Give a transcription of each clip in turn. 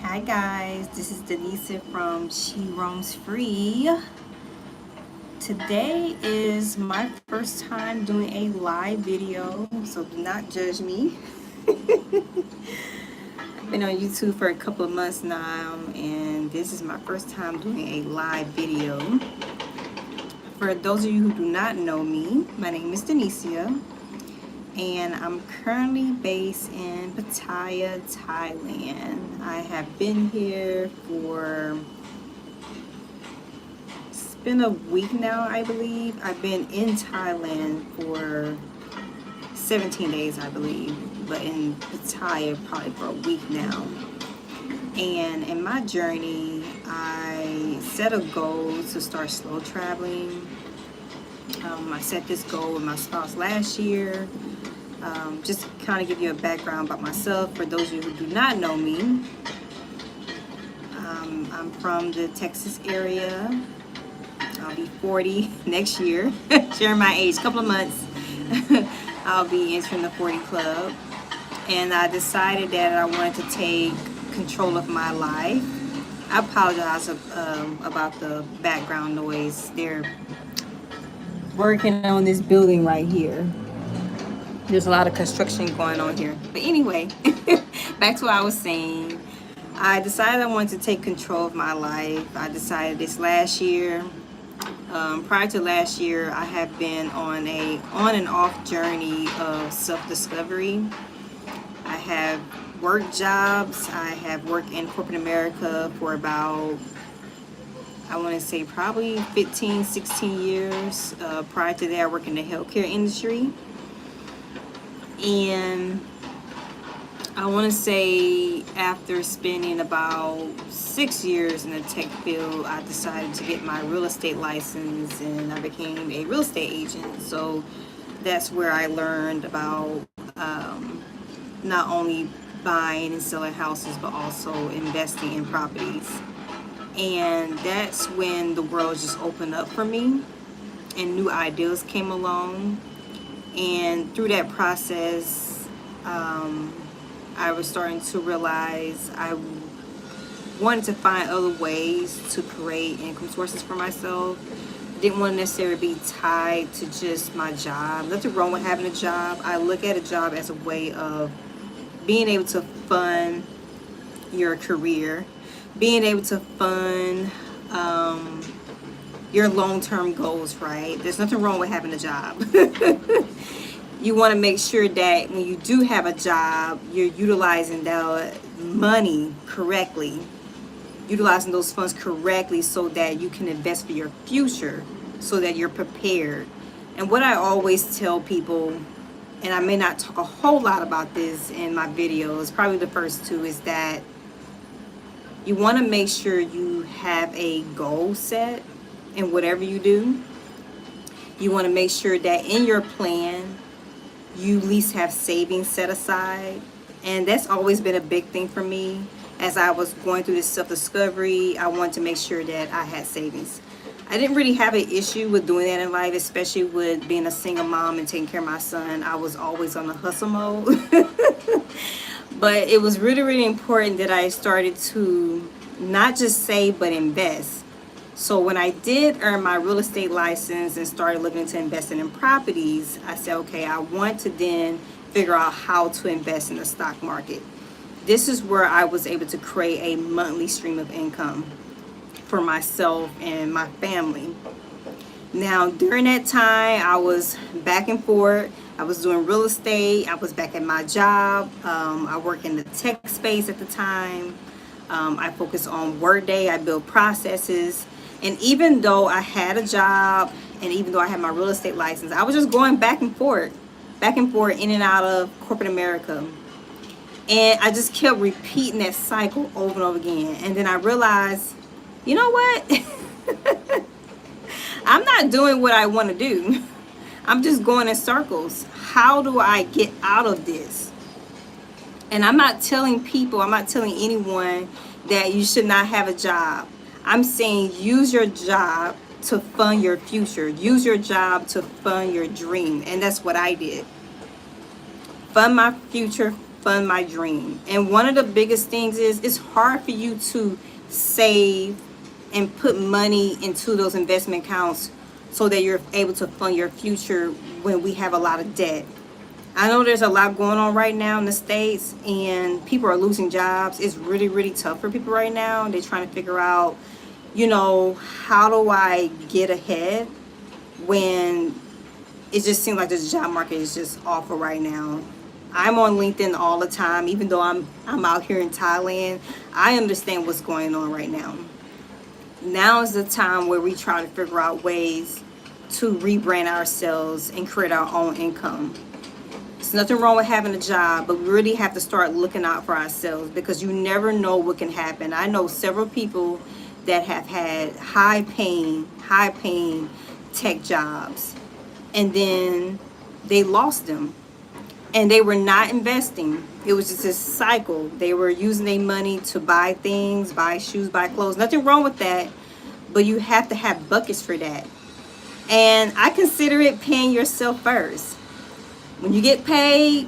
Hi guys, this is Denise from She Roams Free. Today is my first time doing a live video, so do not judge me. I've been on YouTube for a couple of months now, and this is my first time doing a live video. For those of you who do not know me, my name is Denise, and I'm currently based in Pattaya, Thailand. I have been here for, it's been a week now, I believe. I've been in Thailand for 17 days, I believe, but in Pattaya probably for a week now. And in my journey, I set a goal to start slow traveling. I set this goal with my spouse last year. Just to kind of give you a background about myself, for those of you who do not know me, I'm from the Texas area. I'll be 40 next year, sharing my age, couple of months. I'll be entering the 40 club, and I decided that I wanted to take control of my life. I apologize about the background noise. They're working on this building right here. There's a lot of construction going on here. But anyway, back to what I was saying. I decided I wanted to take control of my life. I decided this last year. Prior to last year, I have been on a on and off journey of self-discovery. I have worked jobs. I have worked in corporate America for about, I want to say probably 15, 16 years. Prior to that, I worked in the healthcare industry. And I want to say after spending about 6 years in the tech field, I decided to get my real estate license, and I became a real estate agent. So that's where I learned about not only buying and selling houses, but also investing in properties. And that's when the world just opened up for me and new ideas came along. And through that process, I was starting to realize I wanted to find other ways to create income sources for myself. Didn't want to necessarily be tied to just my job. Nothing wrong with having a job. I look at a job as a way of being able to fund your career, being able to fund your long-term goals, right? There's nothing wrong with having a job. You want to make sure that when you do have a job, you're utilizing that money correctly, utilizing those funds correctly so that you can invest for your future, so that you're prepared. And what I always tell people, and I may not talk a whole lot about this in my videos, probably the first two, is that you want to make sure you have a goal set in whatever you do. You want to make sure that in your plan, you at least have savings set aside. And that's always been a big thing for me. As I was going through this self-discovery, I wanted to make sure that I had savings. I didn't really have an issue with doing that in life, especially with being a single mom and taking care of my son. I was always on the hustle mode. But it was really, really important that I started to not just save, but invest. So when I did earn my real estate license and started looking into investing in properties, I said, okay, I want to then figure out how to invest in the stock market. This is where I was able to create a monthly stream of income for myself and my family. Now, during that time, I was back and forth. I was doing real estate. I was back at my job. I worked in the tech space at the time. I focused on Workday. I built processes. And even though I had a job, and even though I had my real estate license, I was just going back and forth, in and out of corporate America. And I just kept repeating that cycle over and over again. And then I realized, you know what? I'm not doing what I want to do. I'm just going in circles. How do I get out of this? And I'm not telling people, I'm not telling anyone that you should not have a job. I'm saying use your job to fund your future. Use your job to fund your dream. And that's what I did. Fund my future, fund my dream. And one of the biggest things is it's hard for you to save and put money into those investment accounts so that you're able to fund your future when we have a lot of debt. I know there's a lot going on right now in the States, and people are losing jobs. It's really, really tough for people right now. They're trying to figure out, you know, how do I get ahead when it just seems like the job market is just awful right now. I'm on LinkedIn all the time, even though I'm out here in Thailand. I understand what's going on right now. Now is the time where we try to figure out ways to rebrand ourselves and create our own income. There's nothing wrong with having a job, but we really have to start looking out for ourselves, because you never know what can happen. I know several people that have had high paying tech jobs, and then they lost them, and they were not investing. It was just a cycle. They were using their money to buy things, buy shoes, buy clothes. Nothing wrong with that, but you have to have buckets for that. And I consider it paying yourself first. When you get paid,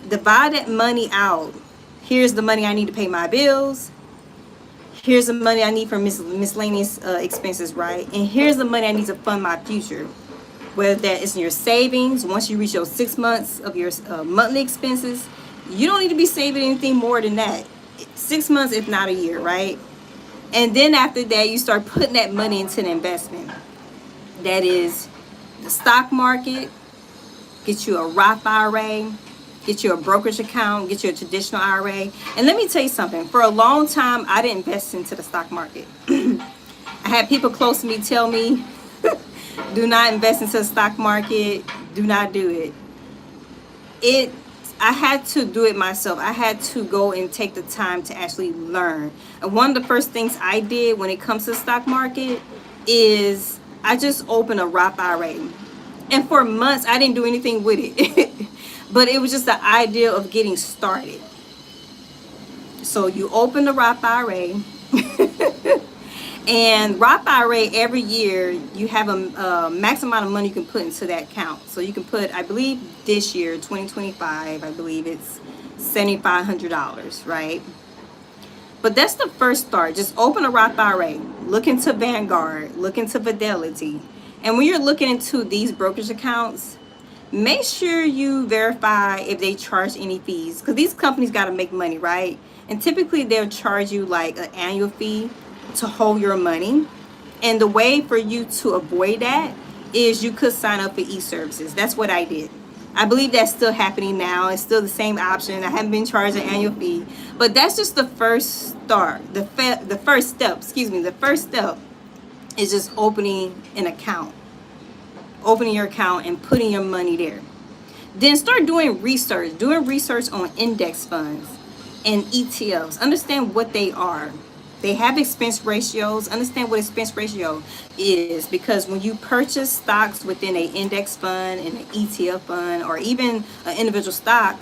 divide that money out. Here's the money I need to pay my bills. Here's the money I need for miscellaneous expenses, right? And here's the money I need to fund my future. Whether that is in your savings, once you reach your 6 months of your monthly expenses, you don't need to be saving anything more than that. 6 months, if not a year, right? And then after that, you start putting that money into an investment. That is the stock market. Get you a Roth IRA, get you a brokerage account, get you a traditional IRA. And let me tell you something. For a long time, I didn't invest into the stock market. I had people close to me tell me, do not invest into the stock market. Do not do it. I had to do it myself. I had to go and take the time to actually learn. And one of the first things I did when it comes to the stock market is I just opened a Roth IRA. And for months, I didn't do anything with it. But it was just the idea of getting started. So you open the Roth IRA. And Roth IRA, every year, you have a max amount of money you can put into that account. So you can put, I believe this year, 2025, I believe it's $7,500, right? But that's the first start. Just open a Roth IRA. Look into Vanguard. Look into Fidelity. And when you're looking into these brokerage accounts, make sure you verify if they charge any fees, because these companies got to make money, right? And typically they'll charge you like an annual fee to hold your money. And the way for you to avoid that is you could sign up for e-services. That's what I did. I believe that's still happening now. It's still the same option. I haven't been charged an annual fee, but that's just the first start. The first step is just opening an account. Opening your account and putting your money there. Then start doing research. Doing research on index funds and ETFs. Understand what they are. They have expense ratios. Understand what expense ratio is, because when you purchase stocks within an index fund and an ETF fund, or even an individual stock,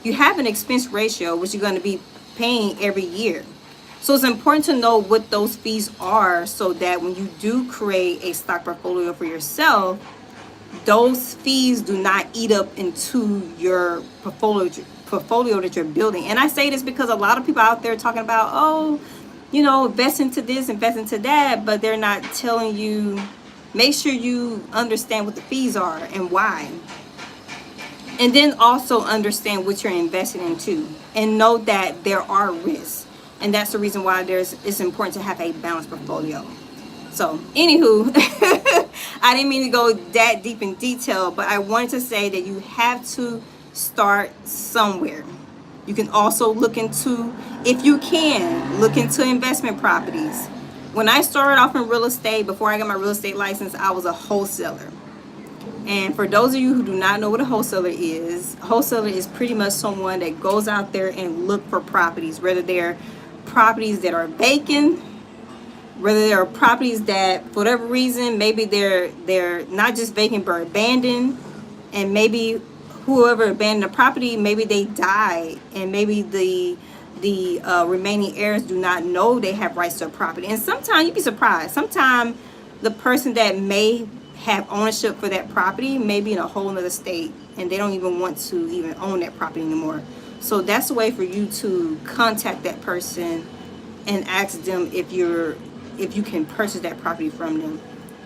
you have an expense ratio which you're going to be paying every year. So it's important to know what those fees are, so that when you do create a stock portfolio for yourself, those fees do not eat up into your portfolio that you're building. And I say this because a lot of people out there talking about, oh, you know, invest into this, invest into that, but they're not telling you, make sure you understand what the fees are and why. And then also understand what you're investing into, and know that there are risks. And that's the reason why it's important to have a balanced portfolio. So, anywho, I didn't mean to go that deep in detail, but I wanted to say that you have to start somewhere. You can also look into, if you can, look into investment properties. When I started off in real estate, before I got my real estate license, I was a wholesaler. And for those of you who do not know what a wholesaler is pretty much someone that goes out there and look for properties, whether they're properties that are vacant, whether there are properties that for whatever reason, maybe they're not just vacant but abandoned, and maybe whoever abandoned the property, maybe they died, and maybe the remaining heirs do not know they have rights to a property. And sometimes you'd be surprised. Sometimes the person that may have ownership for that property may be in a whole other state, and they don't even want to even own that property anymore. So that's a way for you to contact that person and ask them if you can purchase that property from them.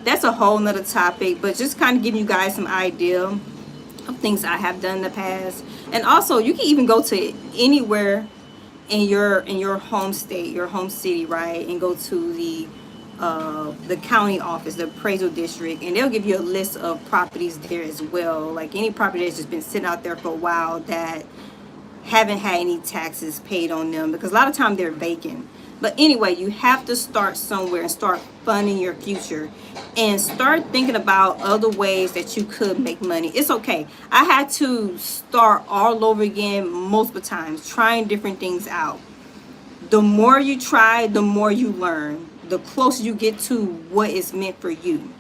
That's a whole nother topic, but just kind of giving you guys some idea of things I have done in the past. And also, you can even go to anywhere in your home state, your home city, right, and go to the county office, the appraisal district, and they'll give you a list of properties there as well. Like any property that's just been sitting out there for a while that haven't had any taxes paid on them, because a lot of times they're vacant. But anyway, you have to start somewhere and start funding your future and start thinking about other ways that you could make money. It's okay. I had to start all over again multiple times, trying different things out. The more you try, the more you learn, the closer you get to what is meant for you.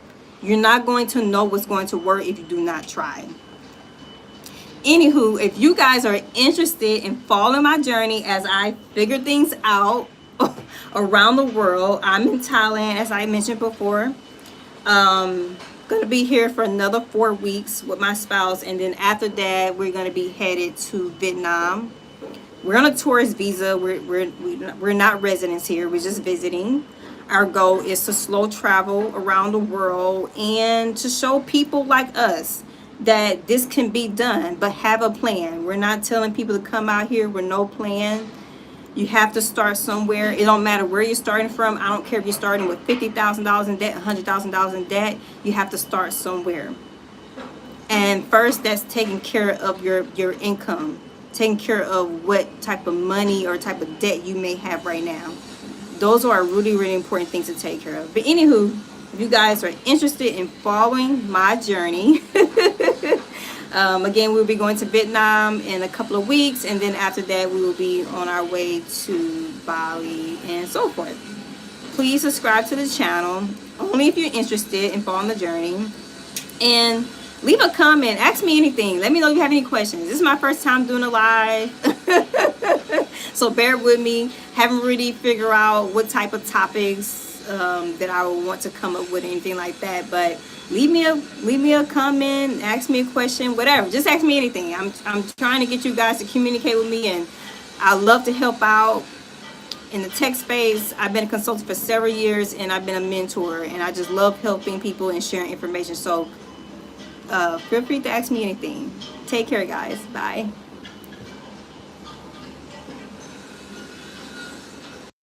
You're not going to know what's going to work if you do not try. Anywho, if you guys are interested in following my journey as I figure things out around the world, I'm in Thailand, as I mentioned before. Gonna be here for another 4 weeks with my spouse, and then after that we're gonna be headed to Vietnam. We're on a tourist visa. We're not residents here, we're just visiting. Our goal is to slow travel around the world and to show people like us that this can be done, but have a plan. We're not telling people to come out here with no plan. You have to start somewhere. It don't matter where you're starting from. I don't care if you're starting with $50,000 in debt, $100,000 in debt. You have to start somewhere. And first, that's taking care of your income, taking care of what type of money or type of debt you may have right now. Those are really, really important things to take care of. But anywho, if you guys are interested in following my journey, again, we'll be going to Vietnam in a couple of weeks, and then after that we will be on our way to Bali and so forth. Please subscribe to the channel, only if you're interested in following the journey, and leave a comment. Ask me anything. Let me know if you have any questions. This is my first time doing a live, so bear with me. Haven't really figured out what type of topics that I would want to come up with, anything like that, but leave me a comment, ask me a question, whatever. Just ask me anything. I'm trying to get you guys to communicate with me, and I love to help out in the tech space. I've been a consultant for several years, and I've been a mentor, and I just love helping people and sharing information. So feel free to ask me anything. Take care, guys. Bye.